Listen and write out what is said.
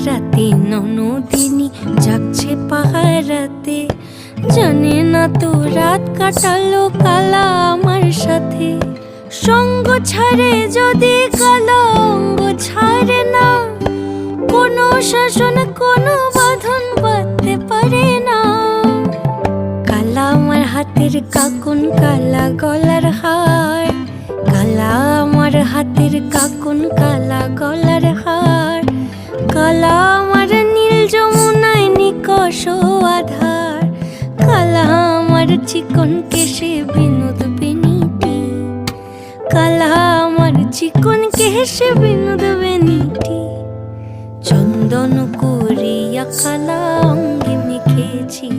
রাতে ননদিনী জাগছে পাহারাতে, জানে না তো রাত কাটালো কালা আমার সাথে। সঙ্গ ছাড়ে যদি কালা অঙ্গ ছাড়ে না, কোনো শাসন কোনো বাঁধন বাঁধতে পারে না। কালা আমার হাতের কাকুন কালা গলার হার, কালা আমার হাতের কাকুন কালা গলার হার। কালা আমার নীল যমুনায় নিকষ আধার, কালা আমার চিকন কেশে বিনোদ বেনিটি, কালা আমার চিকন কেশে বিনোদ বেনিটি। চন্দন করিয়া কালা অঙ্গে মেখেছি।